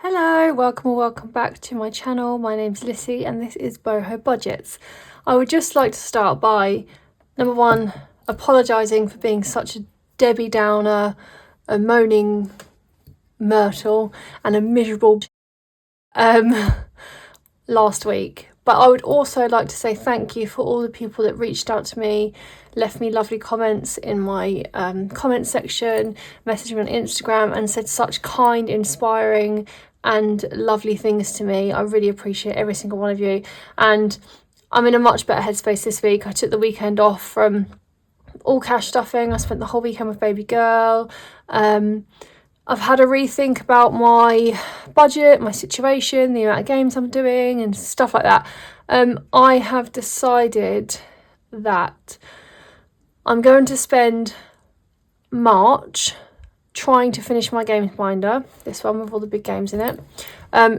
Hello, welcome or welcome back to my channel. My name's Lissy and this is Boho Budgets. I would just like to start by, number one, apologising for being such a Debbie Downer, a moaning myrtle and a miserable last week. But I would also like to say thank you for all the people that reached out to me, left me lovely comments in my comment section, messaged me on Instagram and said such kind, inspiring and lovely things to me. I really appreciate every single one of you. And I'm in a much better headspace this week. I took the weekend off from all cash stuffing. I spent the whole weekend with baby girl. I've had a rethink about my budget, my situation, the amount of games I'm doing and stuff like that. I have decided that I'm going to spend March trying to finish my games binder, this one with all the big games in it.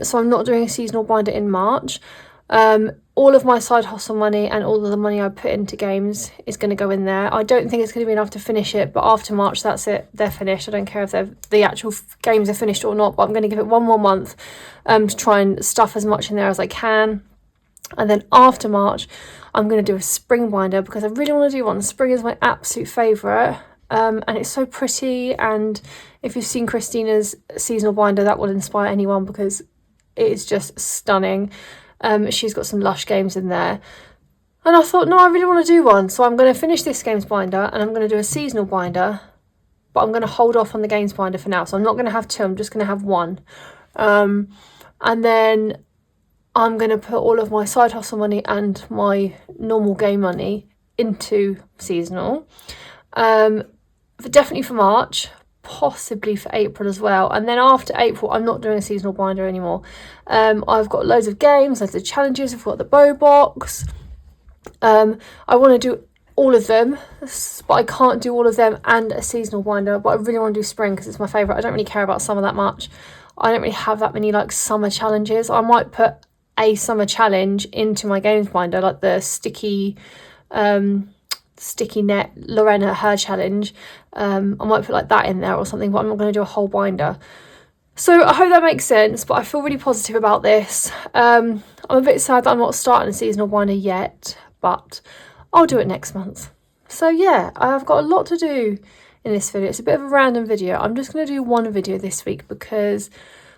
So I'm not doing a seasonal binder in March. All of my side hustle money and all of the money I put into games is going to go in there. I don't think it's going to be enough to finish it, but after March, that's it. They're finished. I don't care if the actual games are finished or not, but I'm going to give it one more month to try and stuff as much in there as I can. And then after March, I'm going to do a spring binder because I really want to do one. Spring is my absolute favourite. And it's so pretty. And if you've seen Christina's seasonal binder, that will inspire anyone because it is just stunning. She's got some lush games in there. And I thought, no, I really want to do one. So I'm going to finish this games binder and I'm going to do a seasonal binder. But I'm going to hold off on the games binder for now. So I'm not going to have two, I'm just going to have one. And then I'm going to put all of my side hustle money and my normal game money into seasonal. Definitely for March. Possibly for April as well, and then after April I'm not doing a seasonal binder anymore. I've got loads of games, loads of challenges. I've got the bow box. I want to do all of them, but I can't do all of them and a seasonal binder. But I really want to do spring because it's my favourite. I don't really care about summer that much. I don't really have that many like summer challenges. I might put a summer challenge into my games binder, like the sticky net Lorena her challenge. I might put like that in there or something, but I'm not going to do a whole binder. So I hope that makes sense, but I feel really positive about this. I'm a bit sad that I'm not starting a seasonal binder yet, but I'll do it next month. So yeah, I've got a lot to do in this video. It's a bit of a random video. I'm just going to do one video this week because,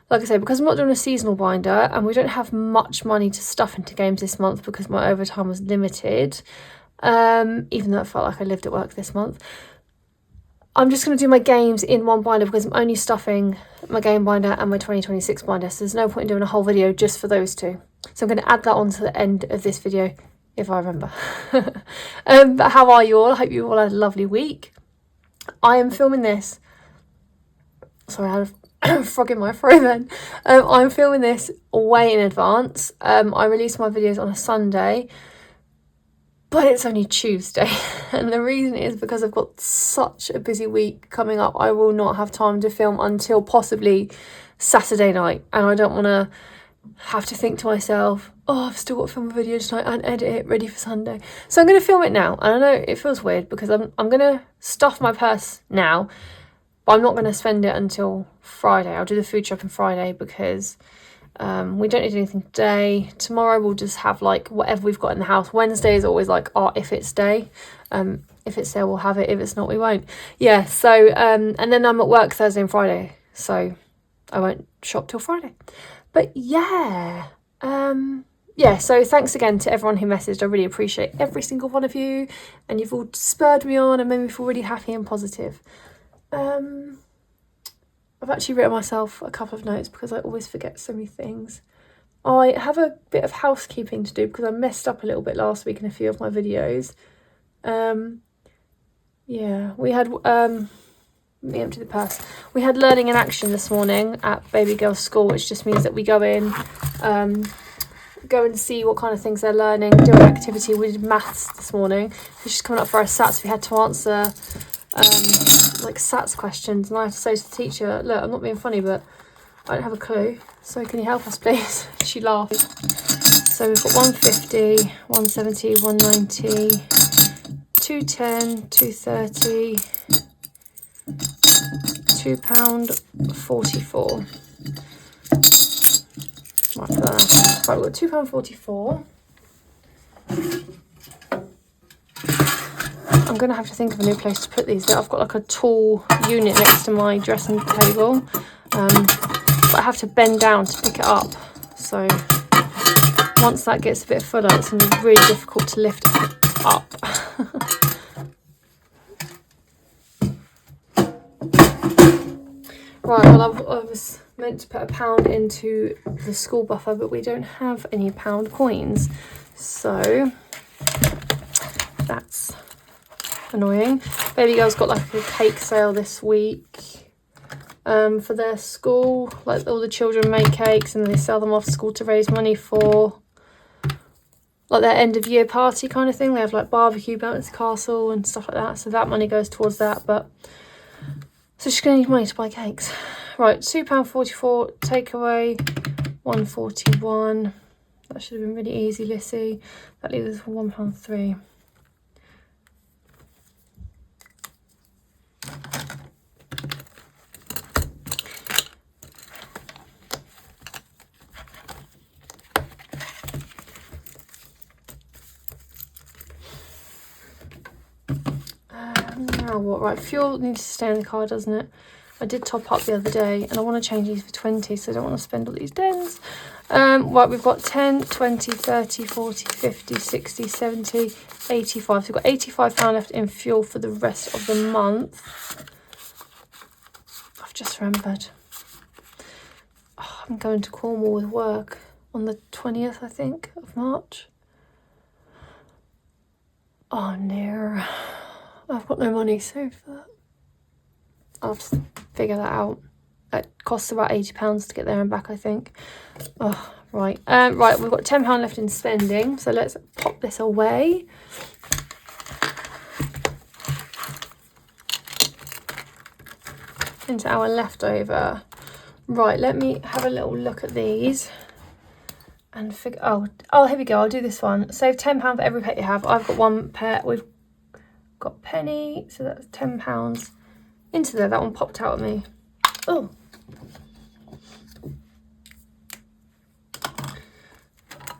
like I said, because I'm not doing a seasonal binder and we don't have much money to stuff into games this month because my overtime was limited. Even though it felt like I lived at work this month. I'm just going to do my games in one binder because I'm only stuffing my game binder and my 2026 binder, so there's no point in doing a whole video just for those two. So I'm going to add that on to the end of this video if I remember. But how are you all? I hope you all had a lovely week. I am filming this. Sorry, I had a frog in my throat then. I'm filming this way in advance. I release my videos on a Sunday. But it's only Tuesday, and the reason is because I've got such a busy week coming up. I will not have time to film until possibly Saturday night, and I don't want to have to think to myself, oh, I've still got to film a video tonight and edit it ready for Sunday. So I'm going to film it now, and I know it feels weird because I'm going to stuff my purse now, but I'm not going to spend it until Friday. I'll do the food shopping Friday because we don't need anything today. Tomorrow we'll just have like whatever we've got in the house. Wednesday is always like our if it's day. If it's there, we'll have it. If it's not, we won't. Yeah, so and then I'm at work Thursday and Friday, so I won't shop till Friday. But yeah, so thanks again to everyone who messaged. I really appreciate every single one of you, and you've all spurred me on and made me feel really happy and positive. I've actually written myself a couple of notes because I always forget so many things. I have a bit of housekeeping to do because I messed up a little bit last week in a few of my videos. Yeah, we had, let me empty the purse. We had learning in action this morning at baby girl's school, which just means that we go in, go and see what kind of things they're learning, do an activity. We did maths this morning. It's just coming up for our SATs. We had to answer like SATs questions, and I had to say to the teacher, look, I'm not being funny, but I don't have a clue, so can you help us please? She laughed. So we've got 150, 170, 190, 210, 230, £2.44. Right, right, we've got £2.44. I'm going to have to think of a new place to put these. I've got like a tall unit next to my dressing table, but I have to bend down to pick it up. So once that gets a bit fuller, it's going to be really difficult to lift it up. Right, well, I was meant to put £1 into the school buffer, but we don't have any pound coins. So that's annoying. Baby Girl's got like a cake sale this week for their school. Like all the children make cakes and they sell them off school to raise money for like their end of year party kind of thing. They have like barbecue, bouncy castle and stuff like that. So that money goes towards that. But so she's going to need money to buy cakes. Right, £2.44 takeaway, £1.41. That should have been really easy, Lissy. That leaves us for £1.03. Now what? Right, fuel needs to stay in the car, doesn't it? I did top up the other day and I want to change these for 20, so I don't want to spend all these dens. Right, we've got 10, 20, 30, 40, 50, 60, 70, 85. So we've got £85 left in fuel for the rest of the month. I've just remembered. Oh, I'm going to Cornwall with work on the 20th, I think, of March. Oh, no. I've got no money saved for that. I'll have to figure that out. It costs about £80 to get there and back, I think. Oh, right. Right, we've got £10 left in spending, so let's pop this away. Into our leftover. Right, let me have a little look at these and figure. Oh, here we go. I'll do this one. Save £10 for every pet you have. I've got one pet. We've got Penny, so that's £10 into there. That one popped out at me. Oh.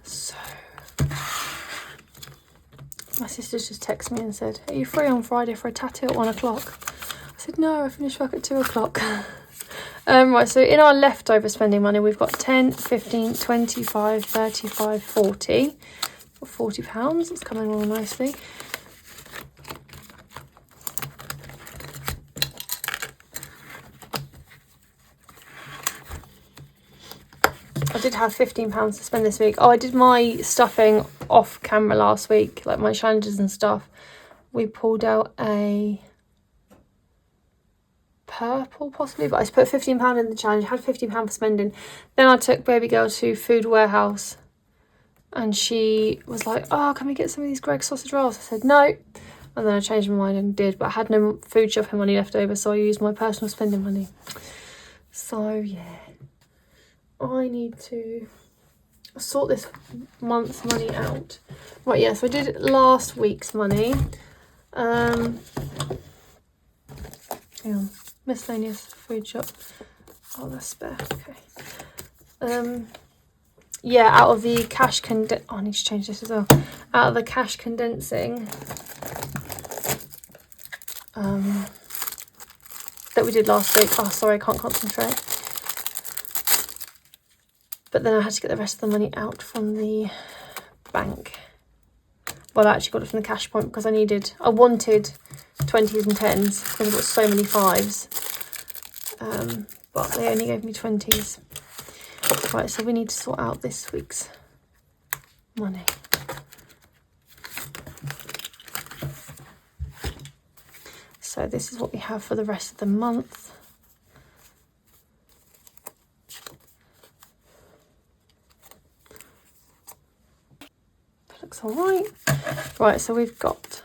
So my sister just texted me and said, "Are you free on Friday for a tattoo at 1 o'clock?" I said, "No, I finish work at 2 o'clock." Right, so in our leftover spending money, we've got 10, 15, 25, 35, 40. Got £40. It's coming along nicely. I did have £15 to spend this week. Oh, I did my stuffing off camera last week, like my challenges and stuff. We pulled out a purple possibly, but I put £15 in the challenge, had £15 for spending. Then I took Baby Girl to Food Warehouse and she was like, "Oh, can we get some of these Greggs sausage rolls?" I said no, and then I changed my mind and did, but I had no food shopping money left over, so I used my personal spending money. So yeah, I need to sort this month's money out. Right, yeah, so I did last week's money. Hang on. Miscellaneous food shop. Oh, that's spare. Okay. Yeah, out of the cash oh, I need to change this as well. Out of the cash condensing that we did last week. Oh, sorry, I can't concentrate. But then I had to get the rest of the money out from the bank. Well, I actually got it from the cash point because I wanted 20s and 10s because I've got so many 5s. But they only gave me 20s. Right, so we need to sort out this week's money. So this is what we have for the rest of the month. That looks all right. Right, so we've got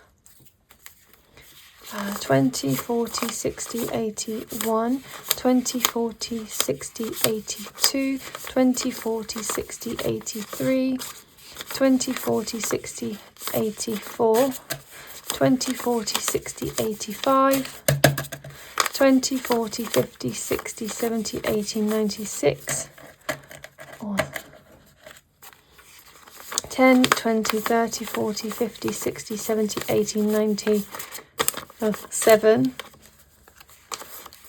20, 40, 60, 81, 20, 40, 60, 82, 20, 40, 60, 83, 20, 40, 60, 84, 20, 40, 60, 85, 20, 40, 50, 60, 70, 80, 96. Oh, 10, 20, 30, 40, 50, 60, 70, 80, 90, 7,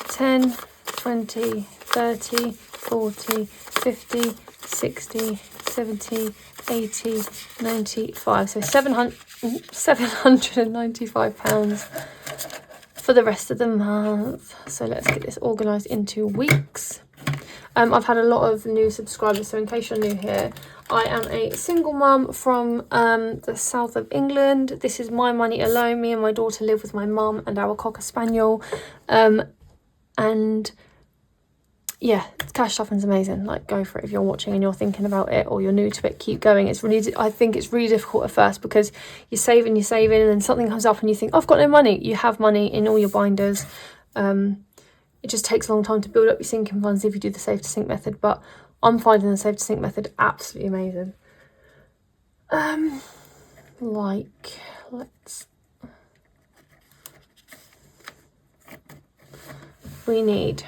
10, 20, 30, 40, 50, 60, 70, 80, 95. So £795 for the rest of the month. So let's get this organised into weeks. I've had a lot of new subscribers, so in case you're new here, I am a single mum from the south of England. This is my money alone. Me and my daughter live with my mum and our Cocker Spaniel. And yeah, cash shopping's amazing. Like, go for it if you're watching and you're thinking about it, or you're new to it. Keep going. It's really, I think it's really difficult at first because you're saving, and then something comes up and you think, oh, I've got no money. You have money in all your binders. It just takes a long time to build up your sinking funds if you do the save to sink method, but I'm finding the save to sink method absolutely amazing. We need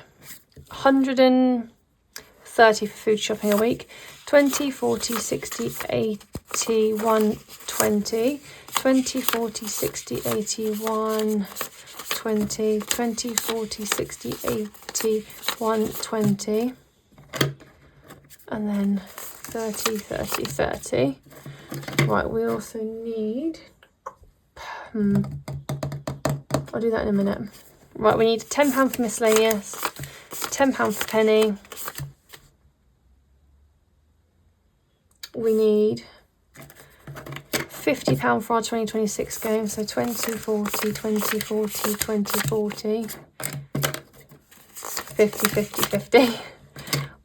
130 for food shopping a week, 20, 40, 60, 80, 120, 20, 40, 60, 80, 120, 20, 40, 60, 80, 120, and then 30, 30, 30. Right, we also need, I'll do that in a minute. Right, we need £10 for miscellaneous, £10 for penny. We need £50 for our 2026 game, so 20, 40, 20, 40, 20, 40, 50, 50, 50.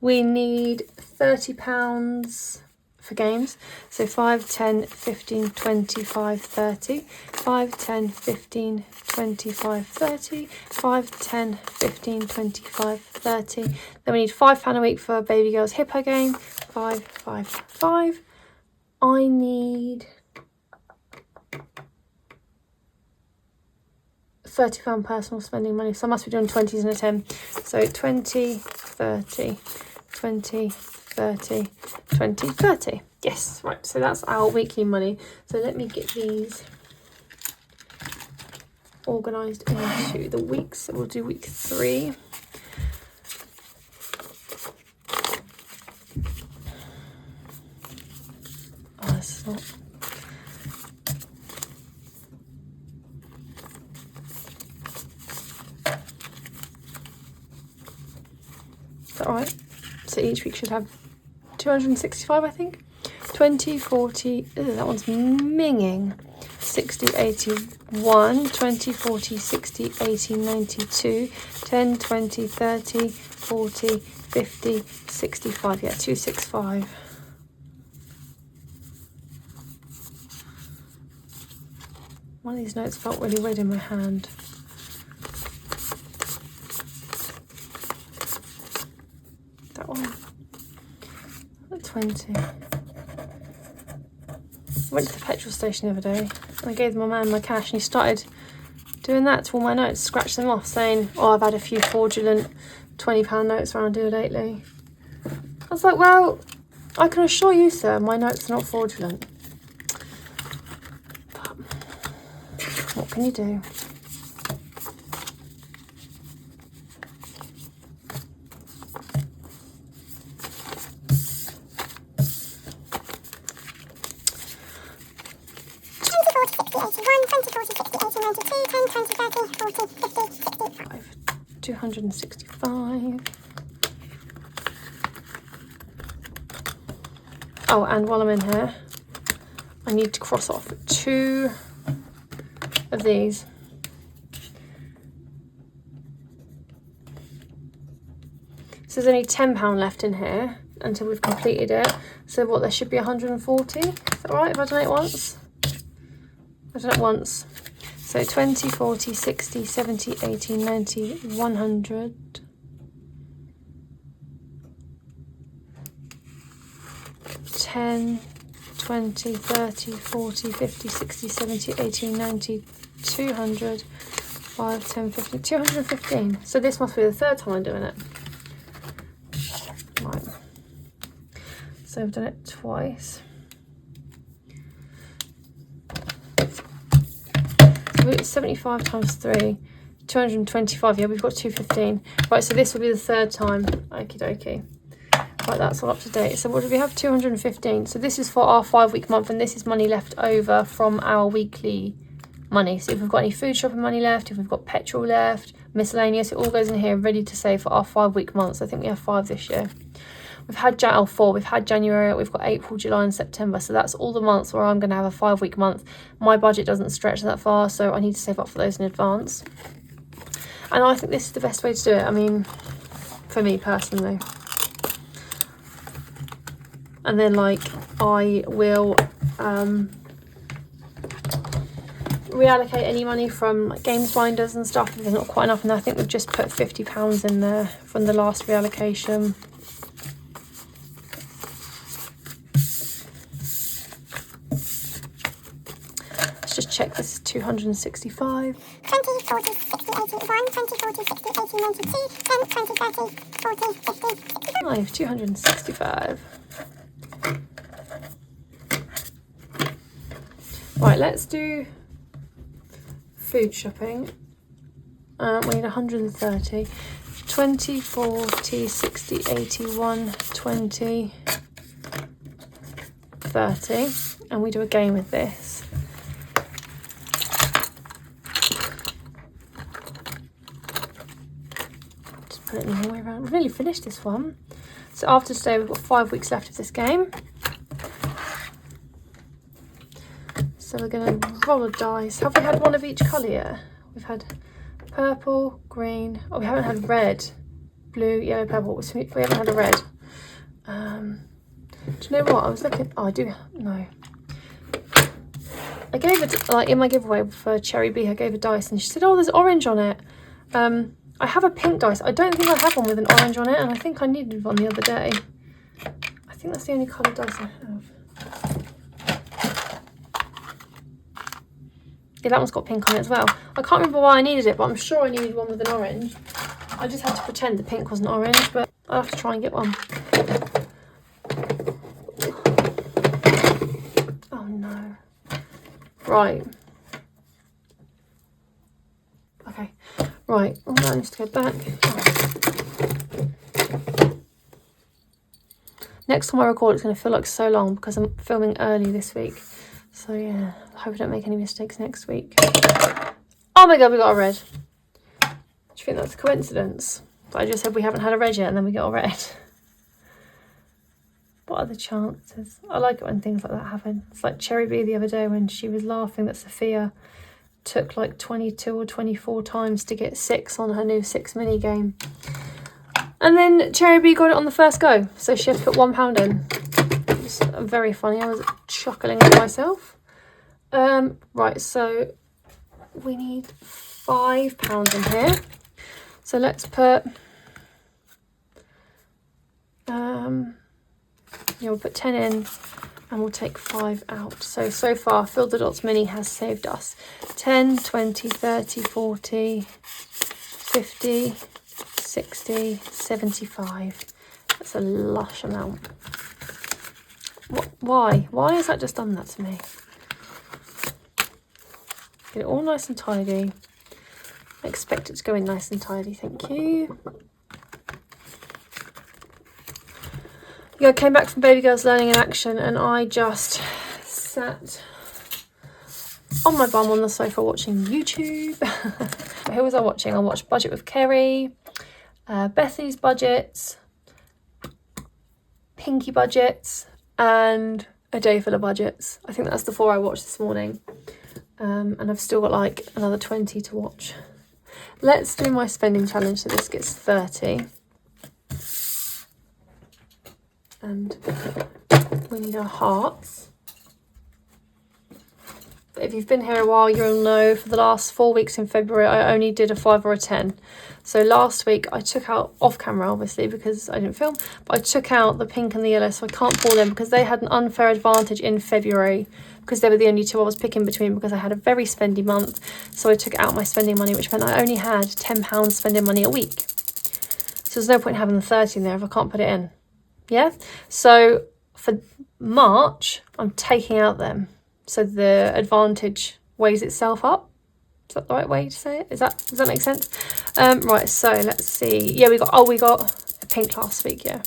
We need £30 for games, so 5, 10, 15, 25, 30, 5, 10, 15, 25, 30, 5, 10, 15, 25, 30. Then we need £5 a week for baby girl's hippo game, 5, 5, 5. I need £30 personal spending money, so I must be doing 20s and a 10. So 20, 30, 20, 30, 20, 30. Yes, right, so that's our weekly money. So let me get these organised into the weeks. So we'll do week 3. Oh, this is not... Is that right? So each week should have 265, I think. 20, 40, that one's minging. 60, 81, 20, 40, 60, 80, 92, 10, 20, 30, 40, 50, 65. Yeah, 265. One of these notes felt really weird in my hand. That one. 20. I went to the petrol station the other day and I gave my man my cash and he started doing that to all my notes, scratch them off, saying, oh, I've had a few fraudulent £20 notes around here lately. I was like, well, I can assure you, sir, my notes are not fraudulent. But what can you do? £265. Oh, and while I'm in here, I need to cross off 2 of these. So there's only £10 left in here until we've completed it. So what, there should be 140? Is that right, if I've done it once? I've done it once. So 20, 40, 60, 70, 80, 90, 100. 10, 20, 30, 40, 50, 60, 70, 80, 90, 200, 5, 10, 15, 215. So this must be the 3rd time I'm doing it. Right. So I've done it twice. we've 75 times 3, 225. Yeah, we've got 215. Right, so this will be the third time. Okie dokie. Right, that's all up to date. So what do we have? 215. So this is for our 5-week month, and this is money left over from our weekly money. So if we've got any food shopping money left, if we've got petrol left, miscellaneous, it all goes in here ready to save for our 5-week months. I think we have 5 this year. We've had 4. We've had January, we've got April, July and September. So that's all the months where I'm going to have a 5-week month. My budget doesn't stretch that far, so I need to save up for those in advance. And I think this is the best way to do it. I mean, for me personally. And then like I will reallocate any money from like games binders and stuff if there's not quite enough, and I think we've just put £50 in there from the last reallocation. Let's just check this is 265. 20, 40, 60, 81, 20, 40, 60, 80, 92, 10, 20, 30, 40, 50, 65. 265. Right, let's do food shopping. We need 130. 20, 40, 60, 81, 20, 30. And we do a game with this. Just put it in the way around. We've nearly finished this one. So after today, we've got 5 weeks left of this game. So we're going to roll a dice. Have we had one of each colour yet? We've had purple, green. Oh, we haven't had red, blue, yellow, purple. We haven't had a red. Do you know what? I was looking. Oh, I do. No. I gave it, like in my giveaway for Cherry Bee, I gave a dice and she said, oh, there's orange on it. I have a pink dice. I don't think I have one with an orange on it, and I think I needed one the other day. I think that's the only coloured dice I have. Yeah, that one's got pink on it as well. I can't remember why I needed it, but I'm sure I needed one with an orange. I just had to pretend the pink wasn't orange, but I'll have to try and get one. Oh no. Right. Okay. Right. Oh, I need to go back. Next time I record, it's going to feel like so long because I'm filming early this week. So yeah, I hope I don't make any mistakes next week. Oh my god, we got a red. Do you think that's a coincidence? I just said we haven't had a red yet and then we got a red. What are the chances? I like it when things like that happen. It's like Cherry Bee the other day when she was laughing that Sophia took like 22 or 24 times to get 6 on her new 6 mini game. And then Cherry Bee got it on the first go, so she had to put £1 in. It's very funny. I was chuckling to myself. Right, so we need £5 in here. So let's put yeah, we'll put 10 in and we'll take 5 out. So far Fill the Dots Mini has saved us 10, 20, 30, 40, 50, 60, 75. That's a lush amount. Why has that just done that to me? Get it all nice and tidy. I expect it to go in nice and tidy, thank you. Yeah, I came back from Baby Girls Learning in Action and I just sat on my bum on the sofa watching YouTube. Who was I watching? I watched Budget with Kerry, Bethany's Budgets, Pinky Budgets, and A Day Full of Budgets. I think that's the 4 I watched this morning. And I've still got like another 20 to watch. Let's do my spending challenge so this gets 30. And we need our hearts. But if you've been here a while, you'll know for the last 4 weeks in February, I only did a 5 or a 10. So last week I took out, off camera obviously because I didn't film, but I took out the pink and the yellow, so I can't pull them because they had an unfair advantage in February because they were the only 2 I was picking between because I had a very spendy month. So I took out my spending money, which meant I only had £10 spending money a week. So there's no point in having the 30 in there if I can't put it in. Yeah, so for March, I'm taking out them. So the advantage weighs itself up. Is that the right way to say it? Does that make sense? Right, so let's see. Yeah, we got a pink last week, yeah.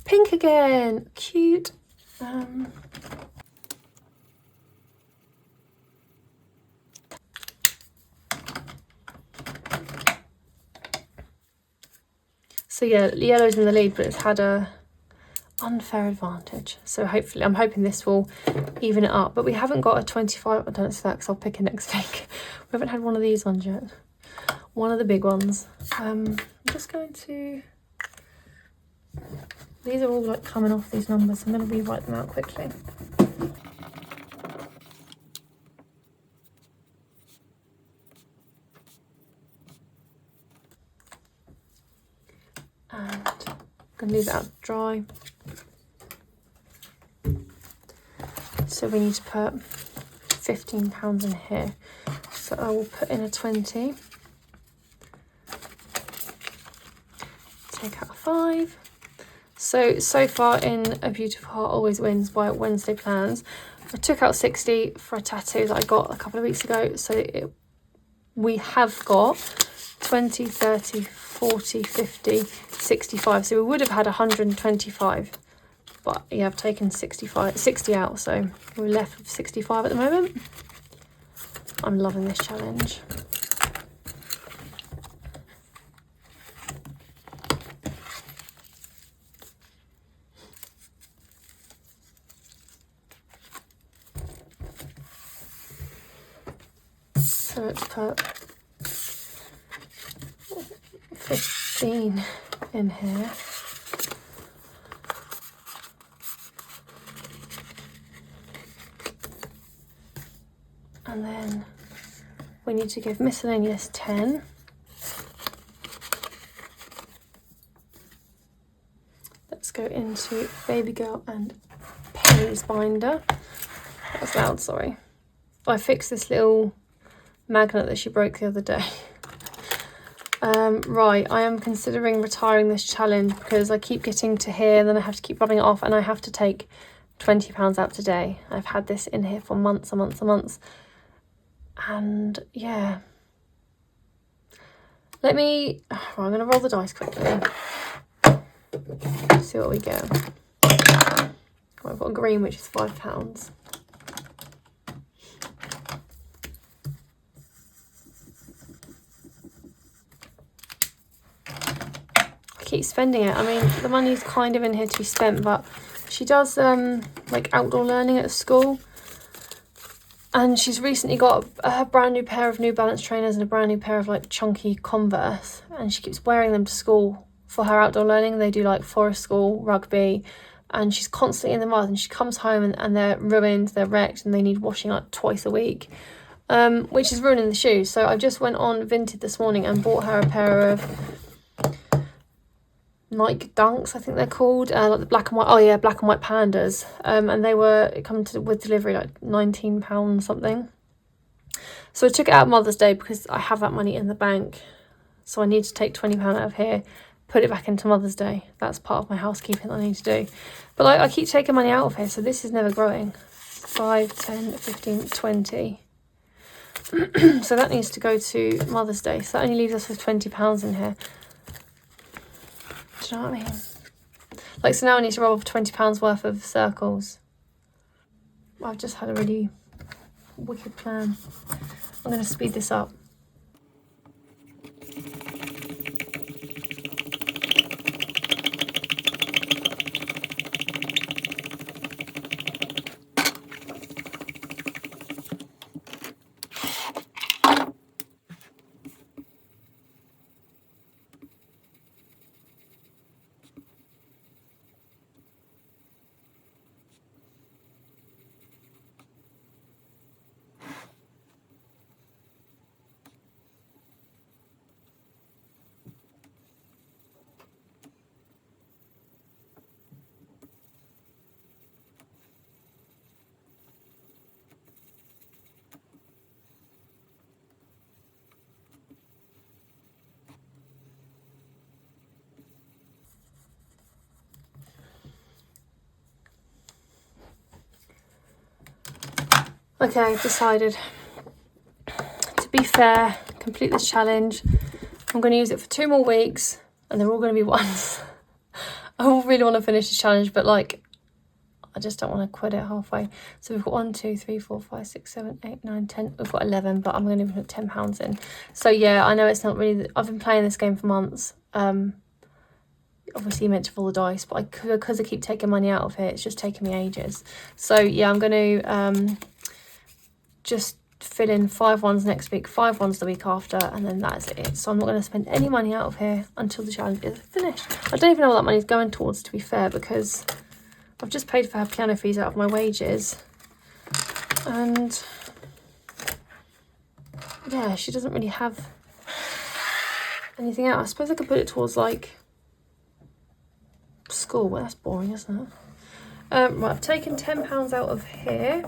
Pink again, cute. So yeah, yellow's in the lead, but it's had a unfair advantage. So hopefully, I'm hoping this will even it up. But we haven't got a 25. I don't see that because I'll pick it next week. We haven't had one of these ones yet. One of the big ones. I'm just going to. These are all like coming off these numbers. So I'm going to rewrite them out quickly. And I'm going to leave it out to dry. So we need to put £15 in here. So I will put in a 20. Take out a 5. So far in A Beautiful Heart Always Wins by Wednesday Plans, I took out 60 for a tattoo that I got a couple of weeks ago. So we have got 20, 30, 40, 50, 65. So we would have had 125. But yeah, I've taken 60 out, so we're left with 65 at the moment. I'm loving this challenge. So let's put 15 in here. And then we need to give miscellaneous 10. Let's go into Baby Girl and Penny's binder. That was loud, sorry. I fixed this little magnet that she broke the other day. Right, I am considering retiring this challenge because I keep getting to here and then I have to keep rubbing it off, and I have to take £20 out today. I've had this in here for months and months and months. And yeah, I'm going to roll the dice quickly, see what we get. I've got a green, which is £5. I keep spending it. I mean, the money's kind of in here to be spent, but she does like outdoor learning at school. And she's recently got a brand new pair of New Balance trainers and a brand new pair of like chunky Converse. And she keeps wearing them to school for her outdoor learning. They do like forest school, rugby. And she's constantly in the mud. And she comes home and they're ruined, they're wrecked, and they need washing like twice a week. Which is ruining the shoes. So I just went on Vinted this morning and bought her a pair of Nike Dunks, I think they're called, like the black and white. Oh yeah, black and white pandas. And they were with delivery like £19 something. So I took it out Mother's Day because I have that money in the bank. So I need to take £20 out of here, put it back into Mother's Day. That's part of my housekeeping that I need to do. But like, I keep taking money out of here, so this is never growing. 5, 10, 15, 20. So that needs to go to Mother's Day. So that only leaves us with £20 in here. Do you know what I mean? Like, so now I need to roll off £20 worth of circles. I've just had a really wicked plan. I'm going to speed this up. Okay, I've decided, to be fair, complete this challenge. I'm going to use it for 2 more weeks and they're all going to be ones. I really want to finish this challenge, but like, I just don't want to quit it halfway. So we've got 1, 2, 3, 4, 5, 6, 7, 8, 9, 10. We've got 11, but I'm going to put £10 in. So yeah, I know it's not really, I've been playing this game for months. Obviously you meant to roll the dice, but because I keep taking money out of it, it's just taking me ages. So yeah, I'm going to just fill in 5 ones next week, 5 ones the week after, and then that's it. So I'm not going to spend any money out of here until the challenge is finished. I don't even know what that money's going towards, to be fair, because I've just paid for her piano fees out of my wages. And yeah, she doesn't really have anything else. I suppose I could put it towards like school, but that's boring, isn't it? Right, I've taken £10 out of here.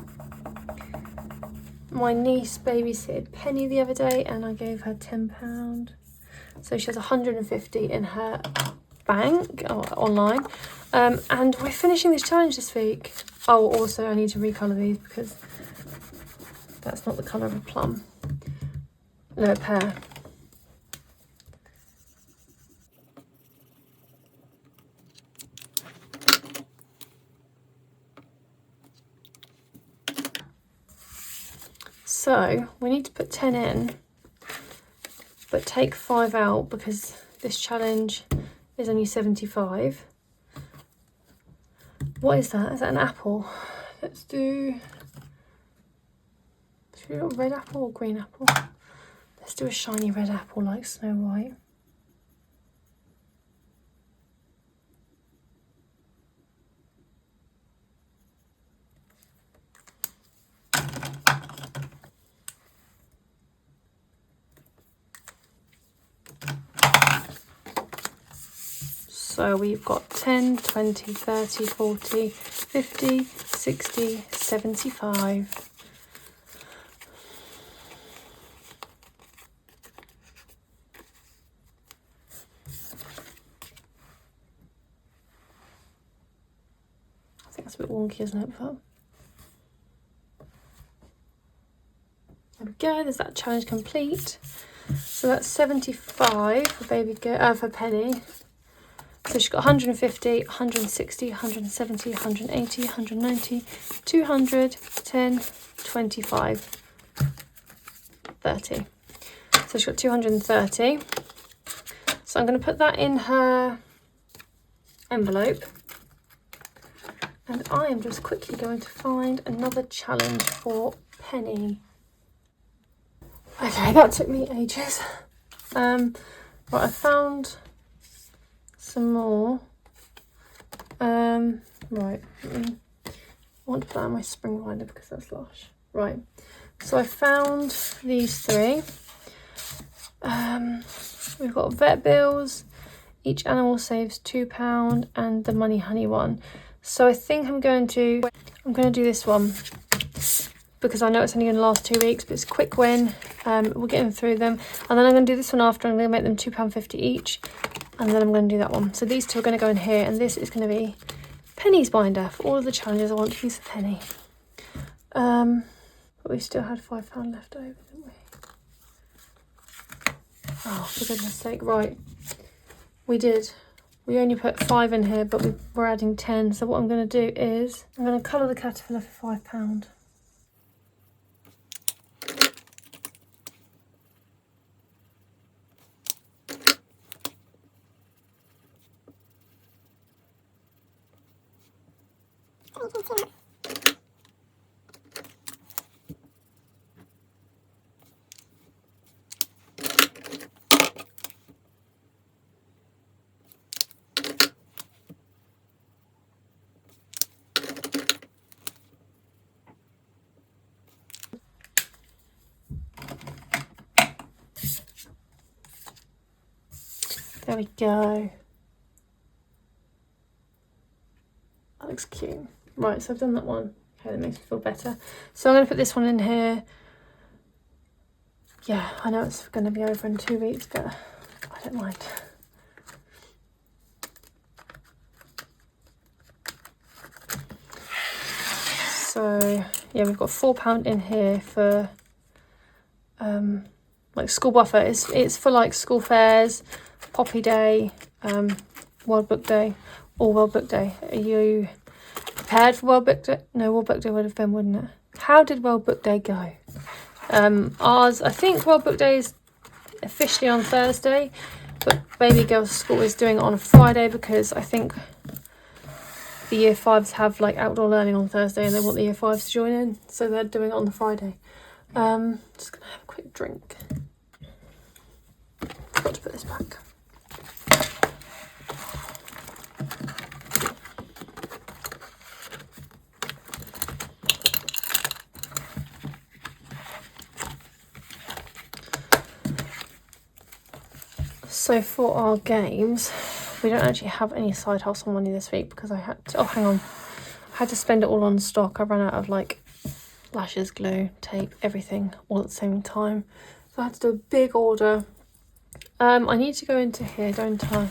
My niece babysitted Penny the other day and I gave her £10. So she has 150 in her bank or online. And we're finishing this challenge this week. Oh, also I need to recolour these because that's not the colour of a plum. No, a pear. So we need to put 10 in, but take 5 out because this challenge is only 75. What is that? Is that an apple? Let's do, should we do a red apple or green apple? Let's do a shiny red apple like Snow White. So we've got 10, 20, 30, 40, 50, 60, 75. I think that's a bit wonky, isn't it? But there we go, there's that challenge complete. So that's 75 for baby girl, for Penny. So she's got 150, 160, 170, 180, 190, 200, 10, 25, 30. So she's got 230. So I'm going to put that in her envelope. And I am just quickly going to find another challenge for Penny. Okay, that took me ages. Right, I found some more. Right, I want to put that on my spring binder because that's lush. Right, so I found these 3. We've got vet bills, each animal saves £2, and the money honey one. So I think I'm going to do this one because I know it's only going to last 2 weeks, but it's a quick win. We're getting through them, and then I'm going to do this one after. I'm going to make them £2.50 each, and then I'm going to do that one. So these 2 are going to go in here, and this is going to be Penny's binder for all of the challenges I want to use for Penny. But we still had £5 left over, didn't we? Oh, for goodness sake. Right, we did. We only put 5 in here, but we're adding 10. So what I'm going to do is I'm going to colour the caterpillar for £5. There we go. That looks cute. Right, so I've done that one. Okay, that makes me feel better. So I'm going to put this one in here. Yeah, I know it's going to be over in 2 weeks, but I don't mind. So So yeah, we've got £4 in here for like school buffer. It's for like school fairs, Poppy Day, World Book Day, or World Book Day. Are you prepared for World Book Day? No, World Book Day would have been, wouldn't it? How did World Book Day go? Ours, I think World Book Day is officially on Thursday, but Baby Girls School is doing it on a Friday because I think the year 5s have like outdoor learning on Thursday and they want the year 5s to join in, so they're doing it on the Friday. Just gonna have a quick drink. Got to put this back. So for our games, we don't actually have any side hustle money this week because I had to, oh hang on, I had to spend it all on stock. I ran out of like lashes, glue, tape, everything all at the same time. So I had to do a big order. I need to go into here, don't I?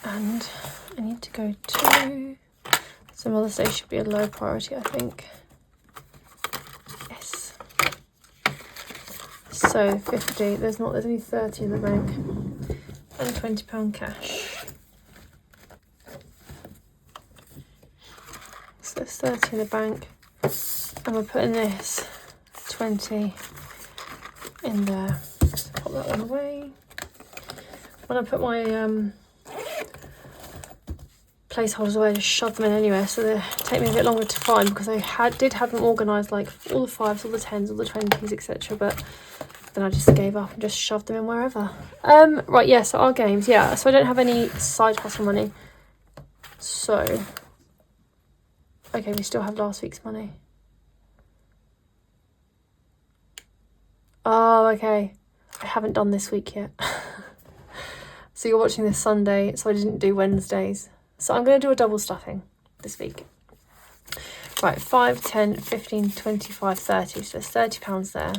And I need to go to some other stage, should be a low priority, I think. Yes. So 50, there's only 30 in the bank. And £20 cash. So there's 30 in the bank. And we're putting this 20 in there. So pop that one away. When I put my placeholders away, I just shove them in anywhere, so they take me a bit longer to find because I did have them organised, like all the 5s, all the 10s, all the 20s, etc. But then I just gave up and just shoved them in wherever. Right, yeah, so our games, yeah. So I don't have any side hustle money. So, okay, we still have last week's money. Oh, okay. I haven't done this week yet. So you're watching this Sunday, so I didn't do Wednesdays. So I'm going to do a double stuffing this week. Right, 5, 10, 15, 25, 30. So there's £30 there.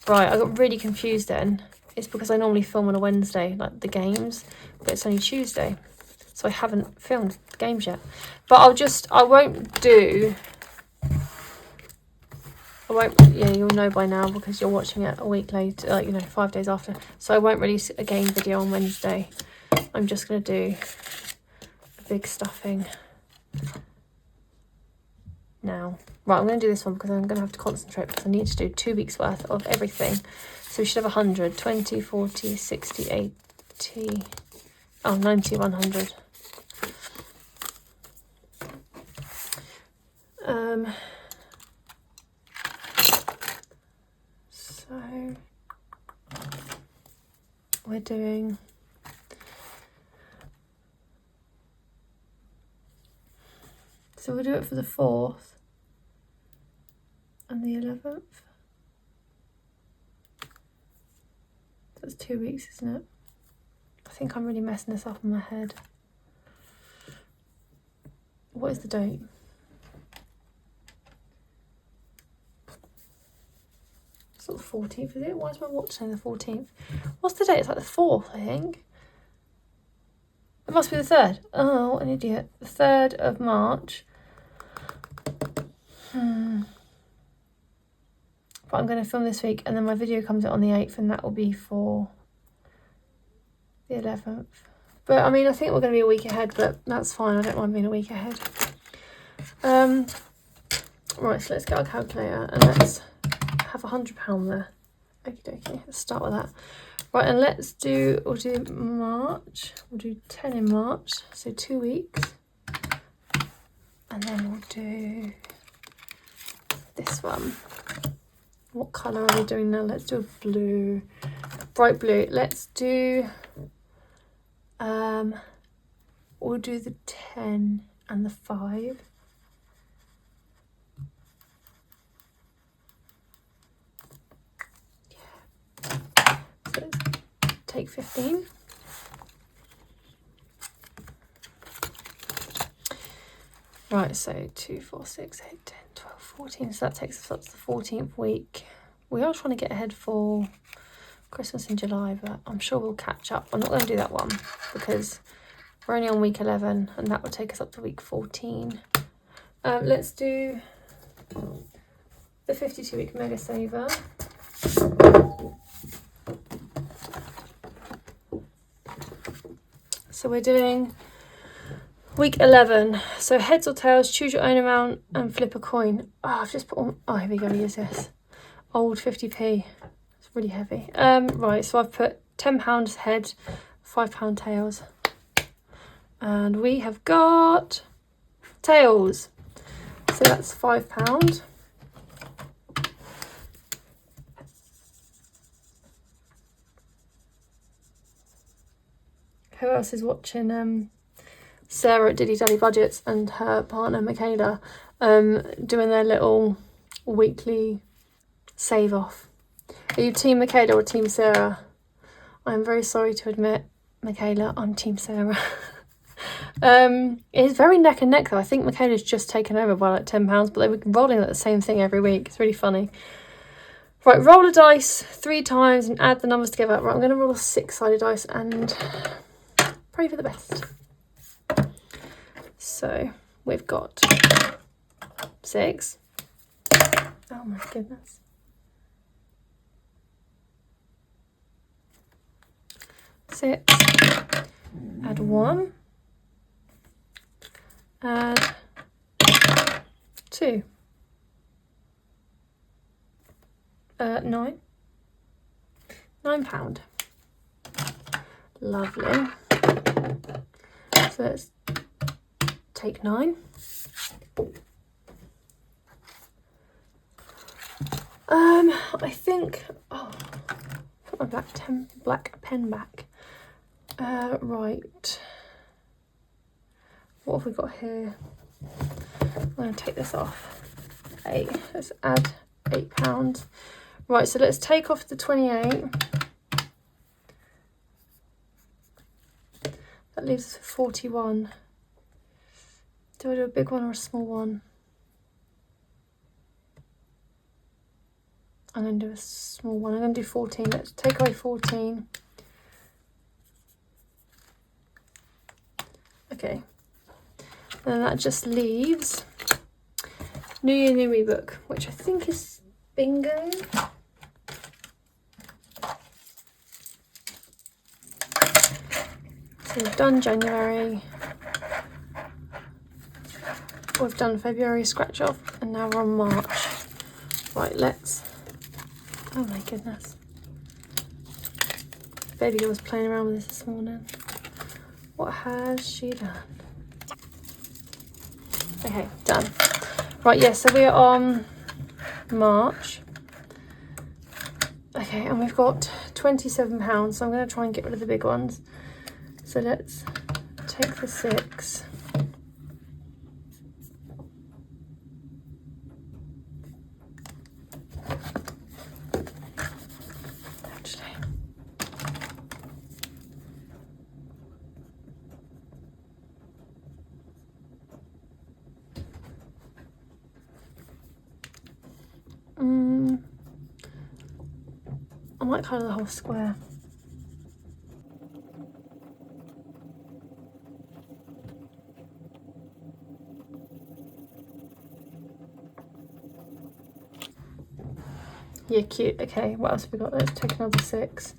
Right, I got really confused then. It's because I normally film on a Wednesday, like the games, but it's only Tuesday. So I haven't filmed the games yet. But yeah, you'll know by now because you're watching it a week later, like, 5 days after. So I won't release a game video on Wednesday. I'm just going to do a big stuffing now. Right, I'm going to do this one because I'm going to have to concentrate because I need to do 2 weeks worth of everything. So we should have 100, 20, 40, 60, 80, 90, 100. So we're doing we'll do it for the 4th and the 11th. That's 2 weeks, isn't it? I think I'm really messing this up in my head. What is the date? It's not the 14th, is it? Why is my watch saying the 14th? What's the date? It's like the 4th, I think. It must be the 3rd. Oh, what an idiot. The 3rd of March. But I'm going to film this week and then my video comes out on the 8th and that will be for the 11th. But I mean, I think we're going to be a week ahead, but that's fine. I don't mind being a week ahead. Right, so let's get our calculator and let's have £100 there. Okie dokie, let's start with that. Right, and we'll do March. We'll do 10 in March, so 2 weeks. And then we'll do this one. What colour are we doing now? Let's do a blue, bright blue. Let's do, we'll do the 10 and the 5. Yeah. So let's take 15. Right, so 2, 4, 6, 8, 10, 12, 14. So that takes us up to the 14th week. We are trying to get ahead for Christmas in July, but I'm sure we'll catch up. I'm not going to do that one because we're only on week 11 and that will take us up to week 14. Let's do the 52-week Mega Saver. So we're doing week 11. So heads or tails, choose your own amount and flip a coin. Oh, I've just put on, oh, here we go, use this. Old 50p. It's really heavy. Right, so I've put £10 head, £5 tails. And we have got tails. So that's £5. Who else is watching Sarah at Diddy Daddy Budgets and her partner Michaela doing their little weekly save off? Are you team Michaela or team Sarah? I'm very sorry to admit, Michaela, I'm team Sarah. It's very neck and neck though. I think Michaela's just taken over by like £10, but they were rolling at the same thing every week. It's really funny. Right, roll a dice 3 times and add the numbers together. Right, I'm going to roll a 6-sided dice and pray for the best. So we've got 6. Oh my goodness. 6. Add 1. Add 2. 9. £9. Lovely. So let's take 9. I think, oh, put my black pen back. Right. What have we got here? I'm going to take this off. 8. Let's add £8. Right, so let's take off the 28. That leaves us with 41. Do I do a big one or a small one? I'm going to do a small one. I'm going to do 14. Let's take away 14. Okay. And that just leaves New Year, New Me book, which I think is bingo. So we've done January. We've done February, scratch off, and now we're on March. Right, let's... Oh my goodness. Baby girl was playing around with this morning. What has she done? Okay, done. Right, yes, so we're on March. Okay, and we've got £27, so I'm going to try and get rid of the big ones. So let's take the 6. I might colour the whole square. Yeah, cute. Okay, what else have we got? Let's take another 6.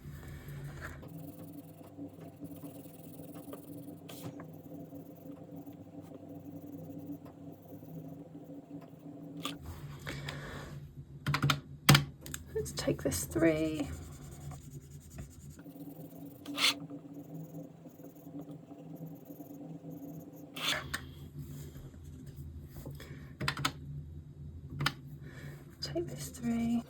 Let's take this 3. Take this 3.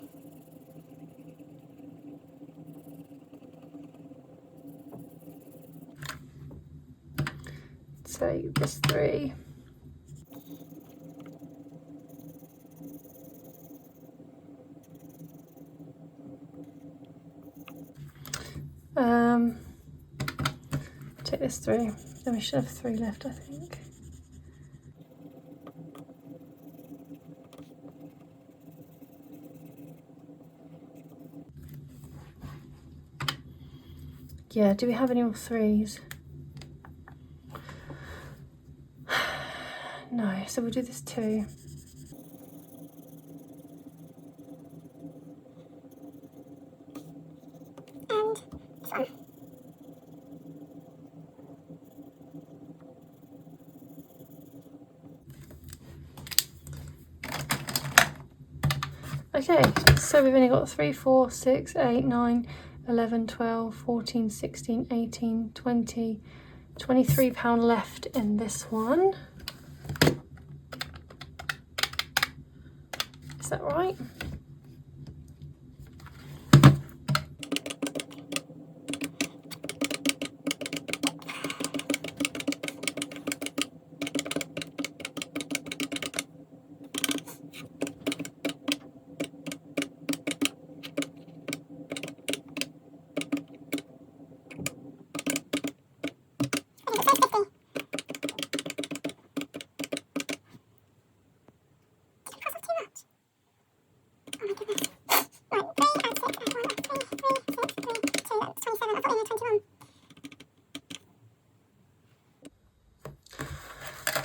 Take this 3. Take this 3. Then we should have 3 left, I think. Yeah, do we have any more 3s? No, so we'll do this too. And this one. Okay, so we've only got 3, 4, 6, 8, 9, 11, 12, 14, 16, 18, 20, £23 left in this one. Is that right?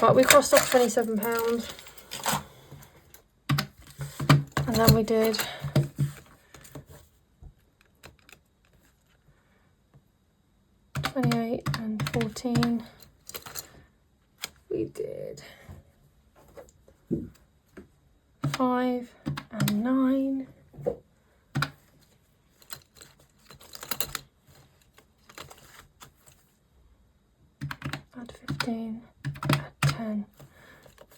Right, we crossed off £27, and then we did 28 and 14. We did 5 and 9. Add 15. 10,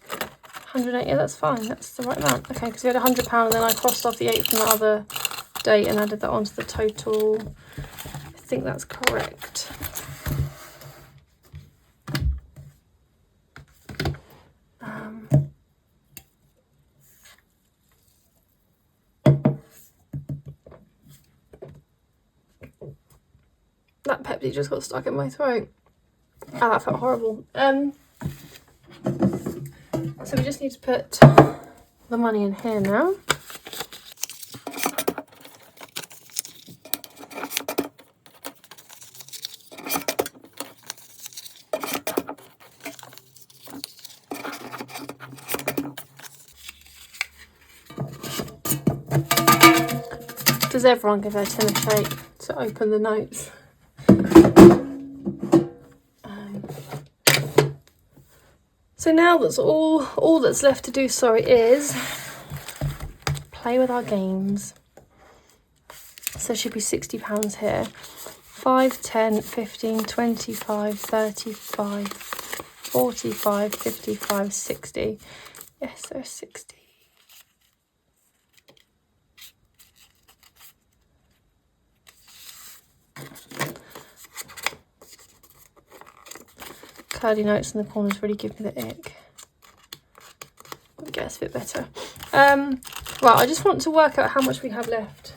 108, yeah, that's fine, that's the right amount. Okay, because we had £100 and then I crossed off the 8 from the other date and added that onto the total. I think that's correct. That Pepsi just got stuck in my throat. Oh, that felt horrible. So we just need to put the money in here now. Does everyone give their tin a shake to open the notes? So now that's all that's left to do, is play with our games. So there should be £60 here. 5, 10, 15, 25, 35, 45, 55, 60. Yes, there's 60. Curly notes in the corners really give me the ick. I guess a bit better. Right, I just want to work out how much we have left.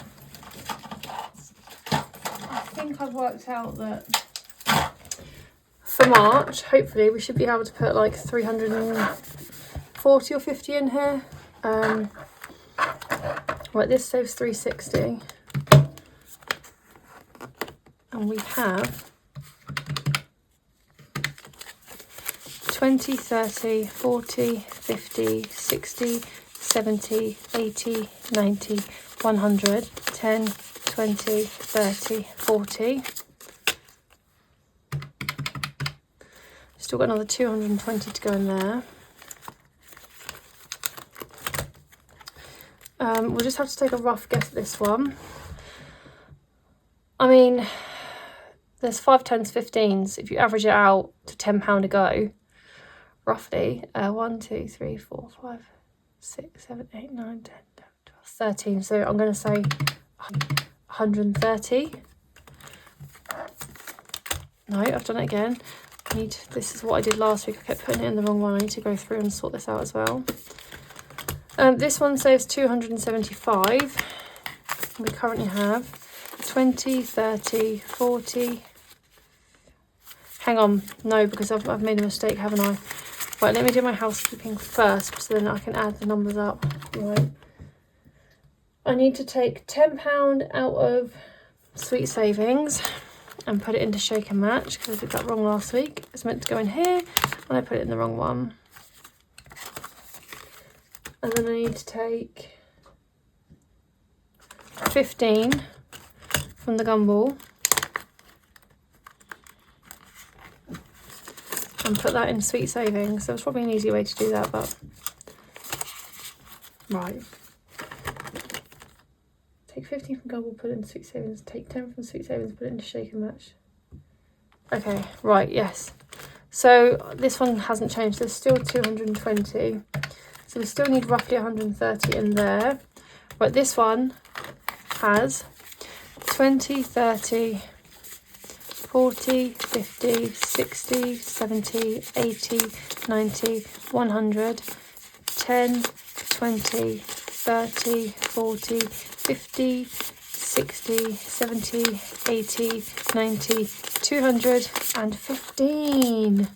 I think I've worked out that for March, hopefully, we should be able to put like 340 or 50 in here. Right, this saves 360. And we have 20, 30, 40, 50, 60, 70, 80, 90, 100, 10, 20, 30, 40. Still got another 220 to go in there. We'll just have to take a rough guess at this one. I mean, there's 5 10s, 15s. If you average it out to £10 a go, roughly, 1, 2, 3, 4, 5, 6, 7, 8, 9, 10, 11, 12, 13. So I'm going to say 130. No, I've done it again. This is what I did last week. I kept putting it in the wrong one. I need to go through and sort this out as well. This one saves 275. We currently have 20, 30, 40. Hang on, no, because I've made a mistake, haven't I? Right, let me do my housekeeping first, so then I can add the numbers up. Right. I need to take £10 out of Sweet Savings and put it into Shake and Match, because I did that wrong last week. It's meant to go in here, and I put it in the wrong one. And then I need to take 15 from the gumball and put that in sweet savings. So it's probably an easy way to do that, but right. Take 15 from gumball, put it in sweet savings. Take 10 from sweet savings, put it into shake and match. Okay, right, yes. So this one hasn't changed. There's still 220. So we still need roughly 130 in there. Right, this one has 20, 30, 40, 50, 60, 70, 80, 90, 100, 10, 20, 30, 40, 50, 60, 70, 80, 90, 215.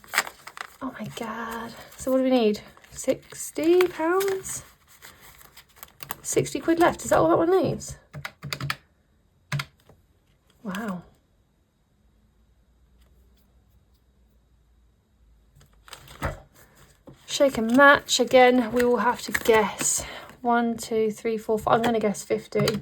Oh my god. So what do we need? £60? 60 quid left. Is that all that one needs? Wow. Shake and match again. We will have to guess 1, 2, 3, 4, 5. I'm going to guess 50.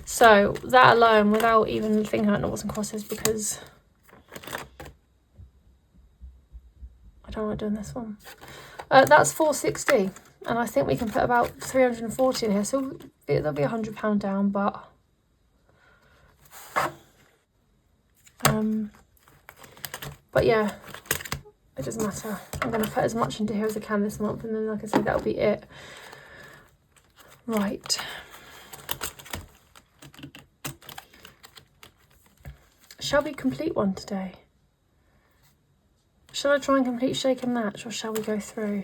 So that alone, without even thinking about noughts and crosses, because I don't like doing this one. That's 460, and I think we can put about 340 in here. So there'll be £100 down, but yeah, it doesn't matter. I'm going to put as much into here as I can this month, and then, like I said, that'll be it. Right. Shall we complete one today? Shall I try and complete shake and match, or shall we go through?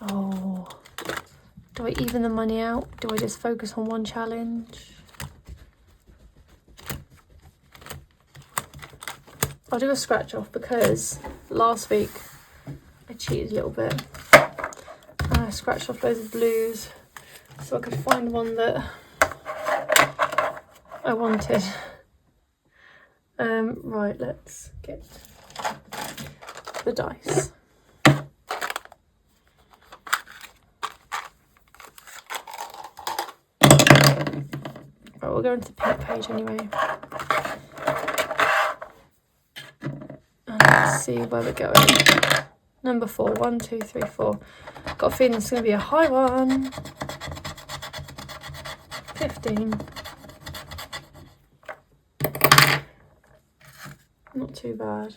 Oh, do I even the money out? Do I just focus on one challenge? I'll do a scratch off, because last week I cheated a little bit. And I scratched off loads of blues so I could find one that I wanted. Right, let's get the dice. Right, we'll go into the pink page anyway. And let's see where we're going. Number 4, 1, 2, 3, 4. Got a feeling it's going to be a high one. 15. Not too bad.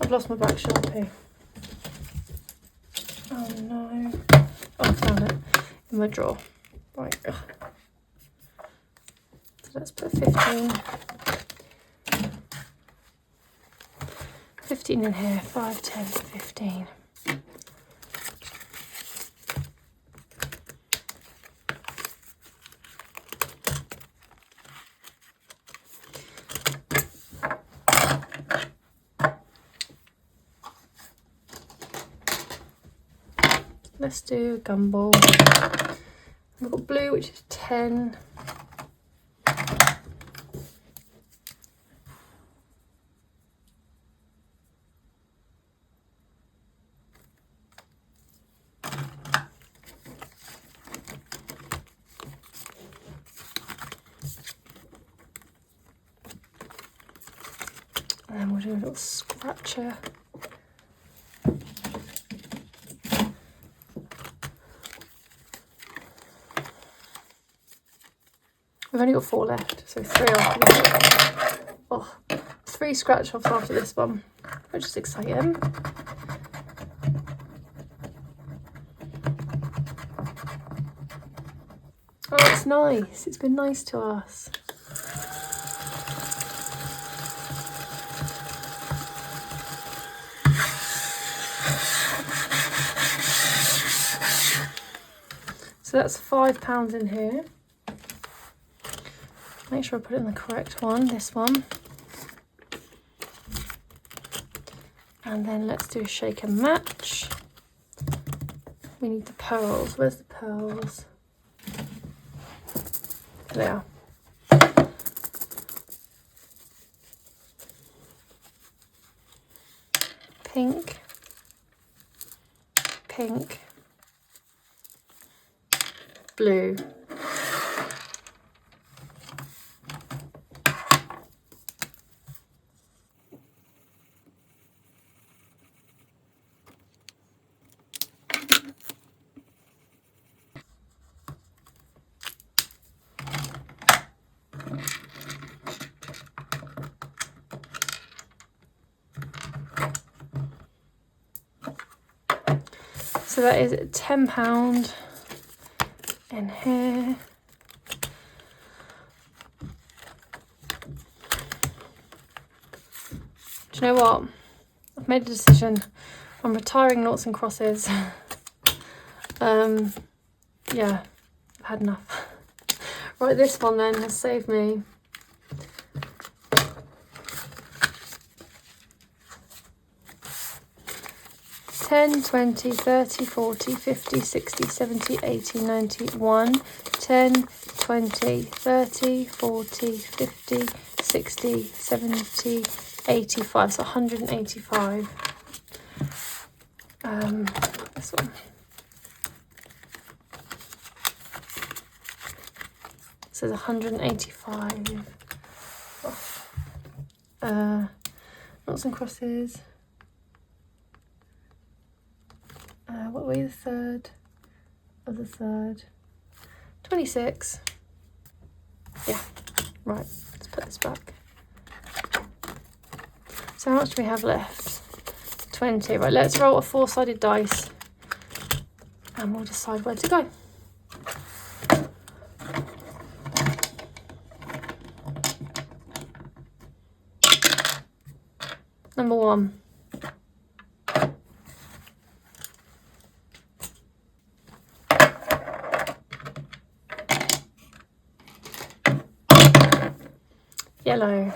I've lost my black Sharpie. Oh no. Oh, I found it in my drawer. Right. Ugh. So let's put 15. 15 in here. 5, 10, 15. Let's do gumball. We've got blue, which is 10. And then we'll do a little scratcher. We've only got 4 left, so 3 after this. Oh, 3 scratch offs after this one, which is exciting. Oh, it's nice. It's been nice to us. So that's £5 in here. Make sure I put it in the correct one, this one. And then let's do a shake and match. We need the pearls. Where's the pearls? There they are. Pink, pink, blue. So that is £10 in here. Do you know what? I've made a decision. I'm retiring noughts and crosses. Yeah, I've had enough. Right, this one then has saved me £10, £20, £30, £40, £50, £60, £70, £80, £90, £1, £10, £20, £30, £40, £50, £60, £70, £85. So 185. This one. So there's 185. Noughts and crosses. What were the third of the third? 26. Yeah, right, let's put this back. So how much do we have left? 20. Right, let's roll a 4-sided dice and we'll decide where to go. Number 1. Yellow.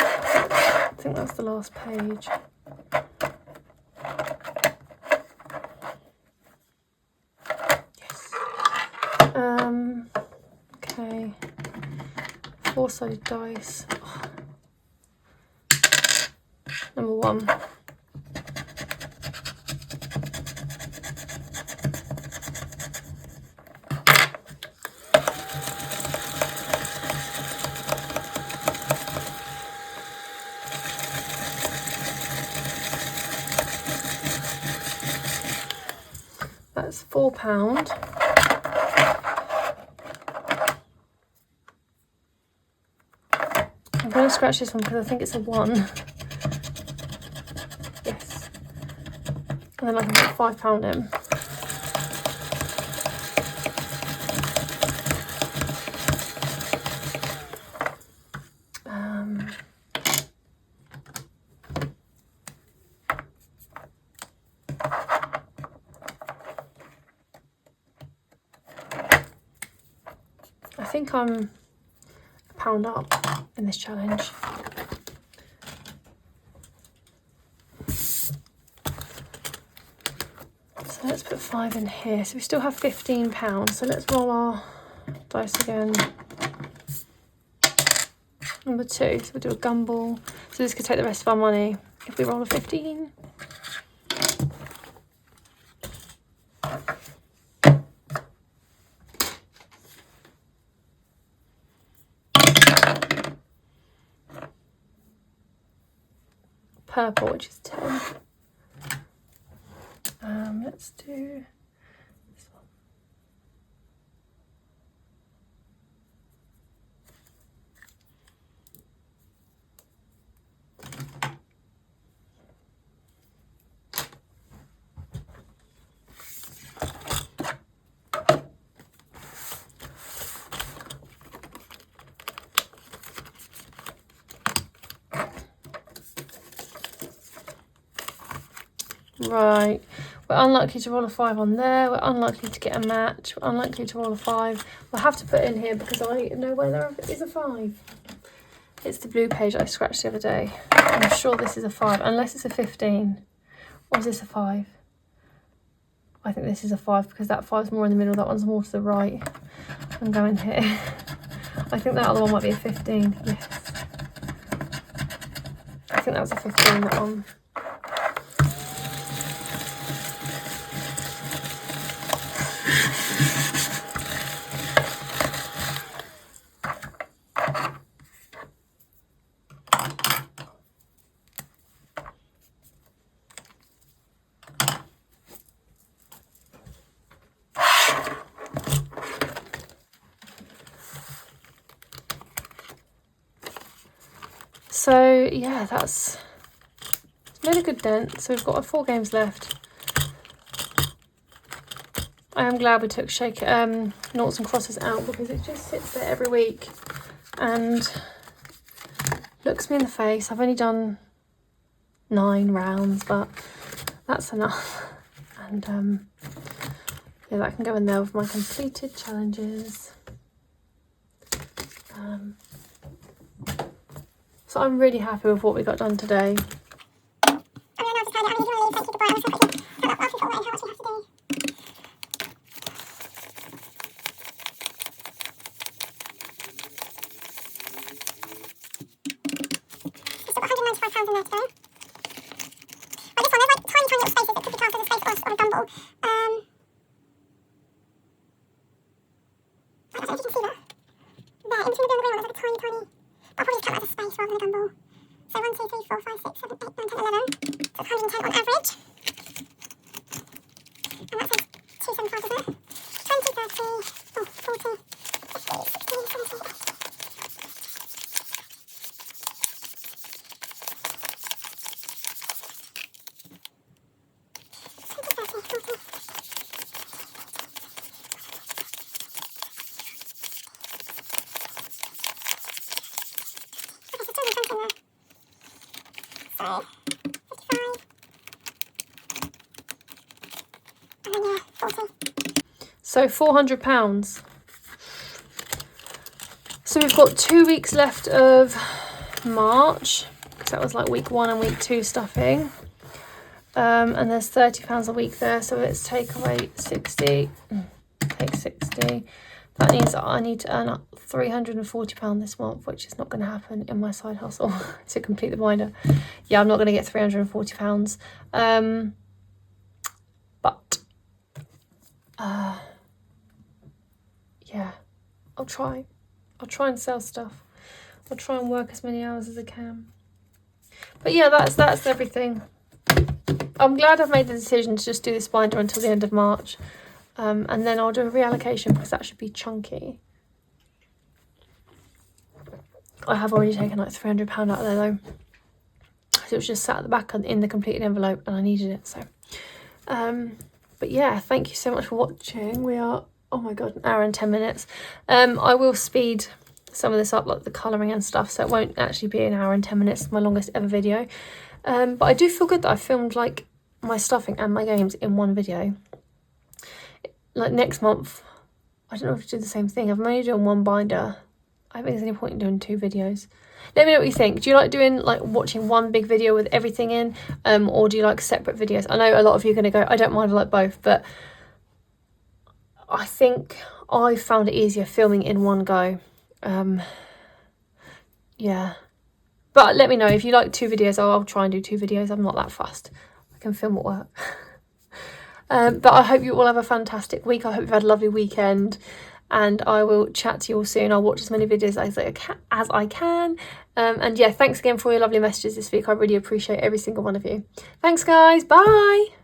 I think that's the last page. Yes. Okay. 4-sided dice. Oh. Number 1. That's £4. I'm going to scratch this one because I think it's a 1. Yes. And then I can put £5 in. I think I'm a pound up in this challenge. So let's put 5 in here. So we still have £15. So let's roll our dice again. Number 2. So we'll do a gumball. So this could take the rest of our money if we roll a 15. Purple, which is 10. Let's do this one. Right, We're unlikely to roll a 5 on there. We're unlikely to get a match. We're unlikely to roll a 5. We'll have to put in here because I know where there is a 5. It's the blue page I scratched the other day. I'm sure this is a 5, unless it's a 15. Or is this a 5? I think this is a 5 because that 5's more in the middle. That one's more to the right. I'm going here. I think that other one might be a 15. Yes. I think that was a 15, that one. So yeah, that's made a good dent. So we've got 4 games left. I am glad we took noughts and crosses out because it just sits there every week and looks me in the face. I've only done 9 rounds, but that's enough. And yeah, that can go in there with my completed challenges. So I'm really happy with what we got done today. So £400. So we've got 2 weeks left of March, because that was like week 1 and week 2 stuffing. And there's £30 a week there, so let's take away 60. Take 60. That means I need to earn up £340 this month, which is not going to happen in my side hustle to complete the binder. Yeah, I'm not going to get £340. But yeah, I'll try and sell stuff. I'll try and work as many hours as I can. But yeah, that's everything. I'm glad I've made the decision to just do this binder until the end of March. And then I'll do a reallocation because that should be chunky. I have already taken like £300 out of there though. So it was just sat at the back in the completed envelope and I needed it. So, but yeah, thank you so much for watching. We are, oh my God, an hour and 10 minutes. I will speed some of this up, like the colouring and stuff. So it won't actually be an hour and 10 minutes, my longest ever video. But I do feel good that I filmed like my stuffing and my games in one video. Like next month, I don't know if to do the same thing. I'm only doing 1 binder. I don't think there's any point in doing 2 videos. Let me know what you think. Do you like doing like watching one big video with everything in, or do you like separate videos? I know a lot of you are going to go, I don't mind, I like both, but I think I found it easier filming in one go. Yeah, but let me know if you like 2 videos. I'll try and do 2 videos. I'm not that fussed. I can film at work. But I hope you all have a fantastic week. I hope you've had a lovely weekend, and I will chat to you all soon. I'll watch as many videos as I can. And yeah, thanks again for all your lovely messages this week. I really appreciate every single one of you. Thanks guys, bye.